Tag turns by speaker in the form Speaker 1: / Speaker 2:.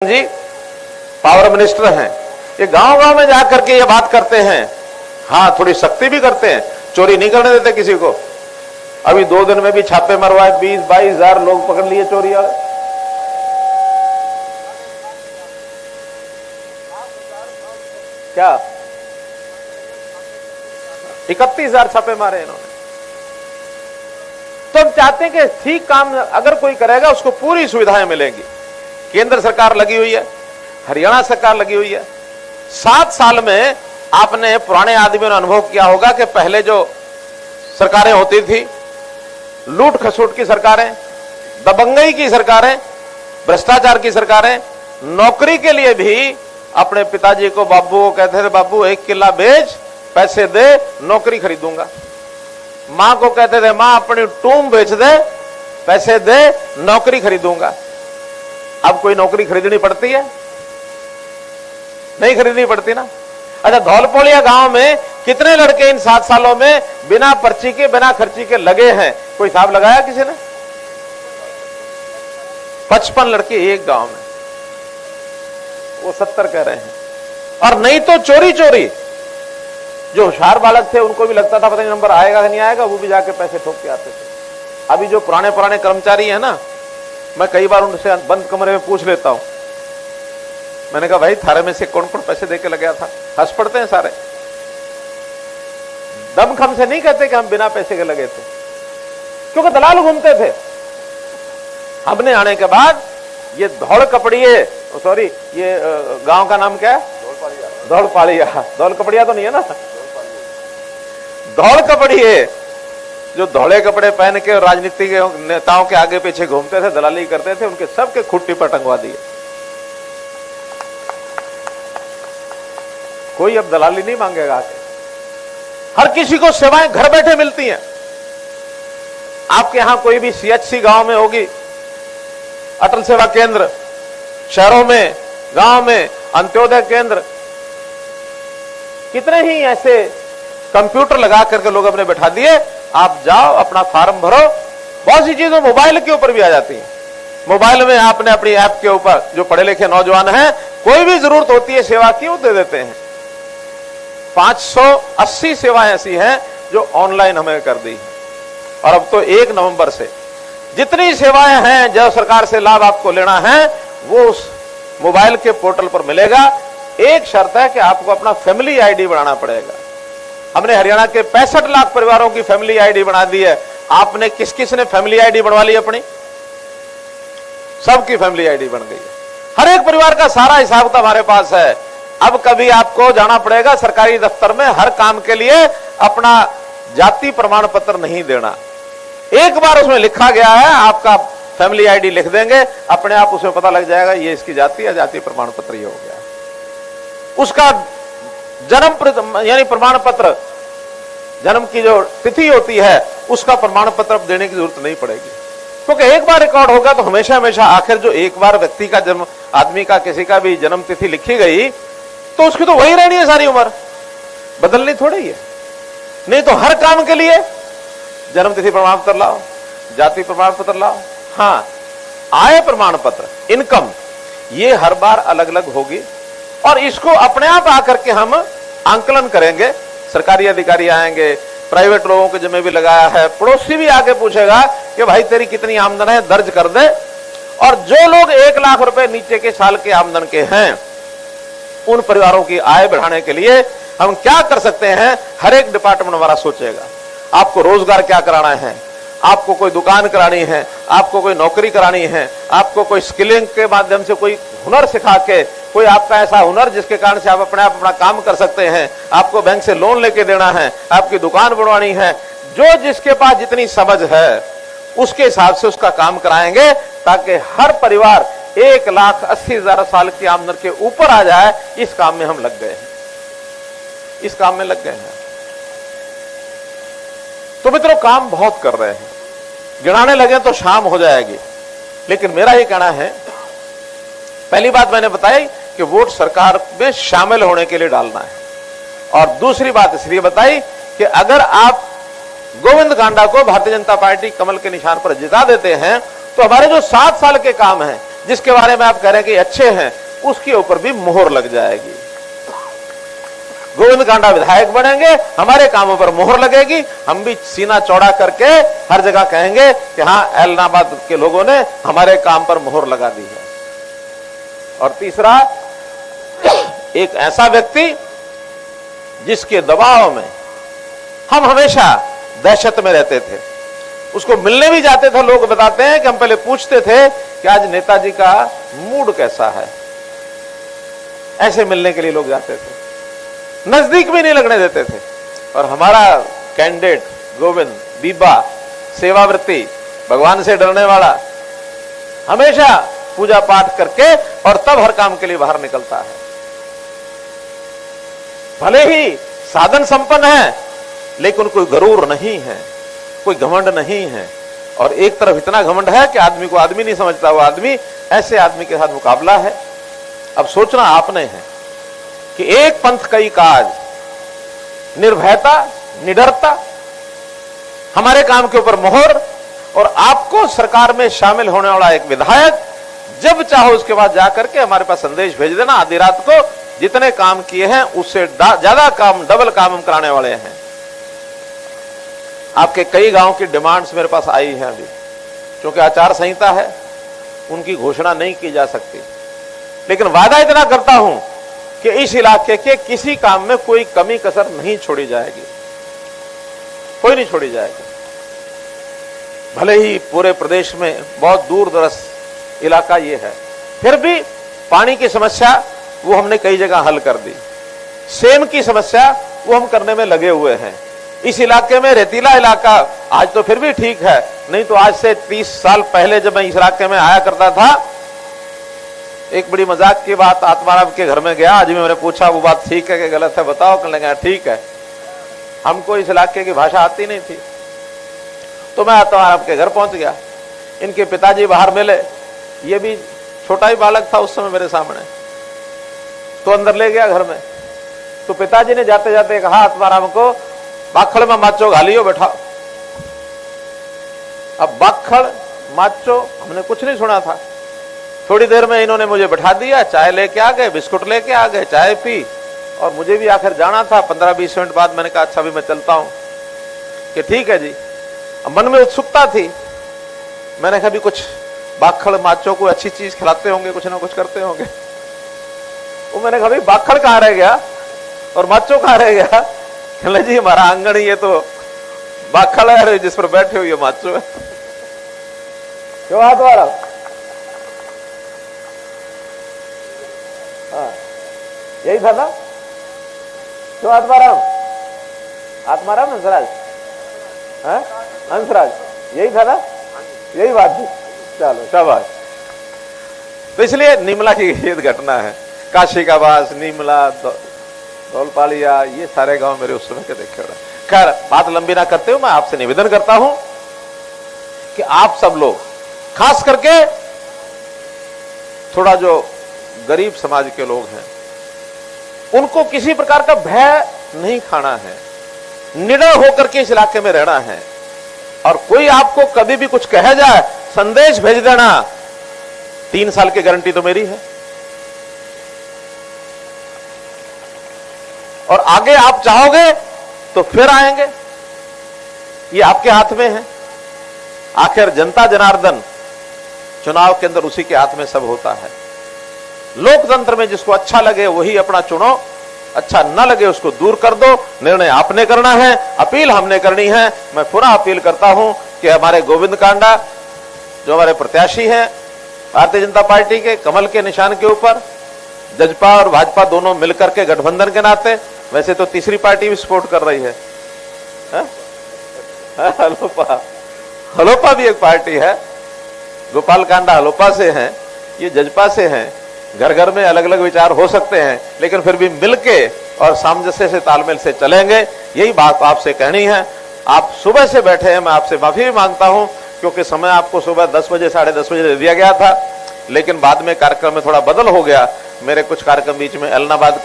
Speaker 1: जी power minister हैं, ये गांव गांव में जाकर के ये बात करते हैं। हाँ, थोड़ी सख्ती भी करते हैं, चोरी नहीं करने देते किसी को। अभी 2 दिन में भी छापे मरवाए, 20-22 हजार लोग पकड़ लिए चोरी वाले। क्या 31,000 छापे मारे इन्होंने। तो हम चाहते हैं कि ठीक काम अगर कोई करेगा उसको पूरी सुविधाएं मिलेंगी। केंद्र सरकार लगी हुई है, हरियाणा सरकार लगी हुई है। 7 साल में आपने पुराने आदमियों ने अनुभव किया होगा कि पहले जो सरकारें होती थी, लूट खसूट की सरकारें, दबंगई की सरकारें, भ्रष्टाचार की सरकारें, नौकरी के लिए भी अपने पिताजी को, बाबू को कहते थे, बाबू 1 किला बेच, पैसे दे, नौकरी खरीदूंगा। मां को कहते थे, मां अपनी टूम बेच दे, पैसे दे, नौकरी खरीदूंगा। अब कोई नौकरी खरीदनी पड़ती है? नहीं खरीदनी पड़ती ना। अच्छा, धौलपुलिया गांव में कितने लड़के इन 7 सालों में बिना पर्ची के, बिना खर्ची के लगे हैं? कोई हिसाब लगाया किसी ने? 55 लड़के एक गांव में, वो 70 कह रहे हैं। और नहीं तो चोरी चोरी, जो होशियार बालक थे उनको भी लगता था पता नहीं नंबर आएगा कि नहीं आएगा, वो भी जाके पैसे ठोक के आते थे। अभी जो पुराने पुराने कर्मचारी है ना, मैं कई बार उनसे बंद कमरे में पूछ लेता हूं। मैंने कहा, भाई थारे में से कौन कौन पैसे देके लगा था? हंस पड़ते हैं सारे। दमखम से नहीं कहते कि हम बिना पैसे के लगे थे, क्योंकि दलाल घूमते थे। हमने आने के बाद ये धौल कपड़िए, सॉरी, ये गांव का नाम क्या है? धौलपाड़िया। धौल कपड़िया तो नहीं है ना? धौल कपड़िए जो धौले कपड़े पहन के राजनीतिक नेताओं के आगे पीछे घूमते थे, दलाली करते थे, उनके सबके खुट्टी पर टंगवा दिए। कोई अब दलाली नहीं मांगेगा आके। हर किसी को सेवाएं घर बैठे मिलती हैं। आपके यहां कोई भी CHC गांव में होगी, अटल सेवा केंद्र, शहरों में, गांव में अंत्योदय केंद्र, कितने ही ऐसे कंप्यूटर लगा करके लोग अपने बैठा दिए। आप जाओ, अपना फॉर्म भरो। बहुत सी चीजें मोबाइल के ऊपर भी आ जाती हैं। मोबाइल में आपने अपनी ऐप के ऊपर, जो पढ़े लिखे नौजवान हैं, कोई भी जरूरत होती है सेवा की, वो दे देते हैं। 580 सेवाएं ऐसी हैं जो ऑनलाइन हमें कर दी है। और अब तो 1 नवंबर से जितनी सेवाएं हैं जो सरकार से लाभ आपको लेना है, वो उस मोबाइल के पोर्टल पर मिलेगा। एक शर्त है कि आपको अपना फैमिली आईडी बनाना पड़ेगा। हमने हरियाणा के 65 लाख परिवारों की फैमिली आईडी बना दी है। आपने किस किस ने फैमिली आईडी बनवा ली अपनी? सबकी फैमिली आईडी बन गई है। हर एक परिवार का सारा हिसाब तो हमारे पास है। अब कभी आपको जाना पड़ेगा सरकारी दफ्तर में हर काम के लिए अपना जाति प्रमाण पत्र नहीं देना। एक बार उसमें लिखा गया है, आपका फैमिली आईडी लिख देंगे, अपने आप उसमें पता लग जाएगा ये इसकी जाति या जाति प्रमाण पत्र ये हो गया। उसका जन्म यानी प्रमाण पत्र, जन्म की जो तिथि होती है, उसका प्रमाण पत्र अब देने की जरूरत नहीं पड़ेगी, क्योंकि एक बार रिकॉर्ड होगा तो हमेशा हमेशा आखिर जो एक बार व्यक्ति का जन्म, आदमी का किसी का भी जन्म तिथि लिखी गई तो उसकी तो वही रहनी है सारी उम्र, बदलनी थोड़ी है। नहीं तो हर काम के लिए जन्म तिथि प्रमाण पत्र लाओ, जाति प्रमाण पत्र लाओ। हाँ, आय प्रमाण पत्र, इनकम, ये हर बार अलग अलग होगी और इसको अपने आप आकर के हम आंकलन करेंगे। सरकारी अधिकारी आएंगे, प्राइवेट लोगों के जिम्मे भी लगाया है, पड़ोसी भी आके पूछेगा कि भाई तेरी कितनी आमदन है, दर्ज कर दे। और जो लोग 1 लाख रुपए नीचे के साल के आमदन के हैं, उन परिवारों की आय बढ़ाने के लिए हम क्या कर सकते हैं, हर एक डिपार्टमेंट हमारा सोचेगा। आपको रोजगार क्या कराना है, आपको कोई दुकान करानी है, आपको कोई नौकरी करानी है, आपको कोई स्किलिंग के माध्यम से कोई हुनर सिखा के, कोई आपका ऐसा हुनर जिसके कारण से आप अपने आप अपना काम कर सकते हैं, आपको बैंक से लोन लेके देना है, आपकी दुकान बनवानी है, जो जिसके पास जितनी समझ है उसके हिसाब से उसका काम कराएंगे, ताकि हर परिवार 1,80,000 साल की आमदन के ऊपर आ जाए। इस काम में हम लग गए हैं, इस काम में लग गए हैं। तो मित्रों, काम बहुत कर रहे हैं, गिनाने लगे तो शाम हो जाएगी। लेकिन मेरा ये कहना है, पहली बात मैंने बताई कि वोट सरकार में शामिल होने के लिए डालना है, और दूसरी बात इसलिए बताई कि अगर आप गोविंद कांडा को भारतीय जनता पार्टी कमल के निशान पर जिता देते हैं तो हमारे जो 7 साल के काम हैं, जिसके बारे में आप कह रहे हैं कि अच्छे हैं, उसके ऊपर भी मोहर लग जाएगी। गोविंद कांडा विधायक बनेंगे, हमारे कामों पर मोहर लगेगी, हम भी सीना चौड़ा करके हर जगह कहेंगे कि हाँ, एलनाबाद के लोगों ने हमारे काम पर मोहर लगा दी है। और तीसरा, एक ऐसा व्यक्ति जिसके दबाव में हम हमेशा दहशत में रहते थे, उसको मिलने भी जाते थे, लोग बताते हैं कि हम पहले पूछते थे कि आज नेताजी का मूड कैसा है, ऐसे मिलने के लिए लोग जाते थे, नजदीक भी नहीं लगने देते थे। और हमारा कैंडिडेट गोविंद बीबा, सेवावृत्ति, भगवान से डरने वाला, हमेशा पूजा पाठ करके और तब हर काम के लिए बाहर निकलता है। भले ही साधन संपन्न है, लेकिन कोई गरूर नहीं है, कोई घमंड नहीं है। और एक तरफ इतना घमंड है कि आदमी को आदमी नहीं समझता, वो आदमी ऐसे आदमी के साथ मुकाबला है। अब सोचना आपने है कि एक पंथ कई काज, निर्भयता, निडरता, हमारे काम के ऊपर मोहर, और आपको सरकार में शामिल होने वाला एक विधायक, जब चाहो उसके बाद जाकर के हमारे पास संदेश भेज देना। आधी रात को जितने काम किए हैं उससे ज्यादा काम, डबल काम हम कराने वाले हैं। आपके कई गांव की डिमांड्स मेरे पास आई हैं अभी, क्योंकि आचार संहिता है, उनकी घोषणा नहीं की जा सकती, लेकिन वादा इतना करता हूं कि इस इलाके के किसी काम में कोई कमी कसर नहीं छोड़ी जाएगी, कोई नहीं छोड़ी जाएगी। भले ही पूरे प्रदेश में बहुत दूर दराज इलाका ये है, फिर भी पानी की समस्या वो हमने कई जगह हल कर दी। सेम की समस्या वो हम करने में लगे हुए हैं। इस इलाके में रेतीला इलाका आज तो फिर भी ठीक है, नहीं तो आज से 30 साल पहले जब मैं इस इलाके में आया करता था, एक बड़ी मजाक की बात, आत्माराम के घर में गया, आज भी मैंने पूछा वो बात ठीक है कि गलत है, बताओ। कहने लगा ठीक है। हमको इस इलाके की भाषा आती नहीं थी, तो मैं आत्माराम के घर पहुंच गया। इनके पिताजी बाहर मिले, ये भी छोटा ही बालक था उस समय मेरे सामने, तो अंदर ले गया घर में। तो पिताजी ने जाते जाते कहा आत्माराम को, बाखड़ में माचो घालियो बैठा। अब बाखड़ माचो हमने कुछ नहीं सुना था। थोड़ी देर में इन्होंने मुझे बैठा दिया, चाय लेके आ गए, बिस्कुट लेके आ गए, चाय पी, और मुझे भी आखिर जाना था। 15-20 मिनट बाद मैंने कहा अच्छा भी मैं चलता हूं, कि ठीक है जी। अब मन में उत्सुकता थी, मैंने कहा भी कुछ बाखड़ माचो को अच्छी चीज खिलाते होंगे, कुछ ना कुछ करते होंगे। वो मैंने कहा बाखड़ कहां रह गया और माचो कहां रह गया? कहले जी हमारा आंगन ही ये तो बाखड़ है, जिस पर बैठे हुए माचो है। क्यों हाथ मारा? हाँ यही था ना? क्यों आत्माराम? आत्माराम हंसराज, हाँ हंसराज, यही था ना? यही बात थी। चलो शाबाश। तो इसलिए निमला की ये घटना है, काशी का वास, निमला, धौलपालिया, ये सारे गांव मेरे उस समय के देखे हुए। खैर बात लंबी ना करते हुए मैं आपसे निवेदन करता हूं कि आप सब लोग, खास करके थोड़ा जो गरीब समाज के लोग हैं, उनको किसी प्रकार का भय नहीं खाना है, निडर होकर के इस इलाके में रहना है। और कोई आपको कभी भी कुछ कह जाए, संदेश भेज देना, 3 साल की गारंटी तो मेरी है। और आगे आप चाहोगे तो फिर आएंगे, ये आपके हाथ में है। आखिर जनता जनार्दन चुनाव के अंदर उसी के हाथ में सब होता है। लोकतंत्र में जिसको अच्छा लगे वही अपना चुनो, अच्छा न लगे उसको दूर कर दो। निर्णय आपने करना है, अपील हमने करनी है। मैं पुनः अपील करता हूं कि हमारे गोविंद कांडा जो हमारे प्रत्याशी हैं भारतीय जनता पार्टी के, कमल के निशान के ऊपर, जजपा और भाजपा दोनों मिलकर के गठबंधन के नाते, वैसे तो तीसरी पार्टी भी सपोर्ट कर रही है, हलोपा, हलोपा भी एक पार्टी है। गोपाल कांडा हलोपा से हैं, ये जजपा से हैं। घर घर में अलग अलग विचार हो सकते हैं, लेकिन फिर भी मिलके और सामंजस्य से, तालमेल से चलेंगे। यही बात आपसे कहनी है। आप सुबह से बैठे हैं, मैं आपसे माफी भी मांगता हूं, क्योंकि समय आपको सुबह 10 बजे 10:30 बजे दे दिया गया था, लेकिन बाद में कार्यक्रम में थोड़ा बदल हो गया। मेरे कुछ कार्यक्रम बीच में एलनाबाद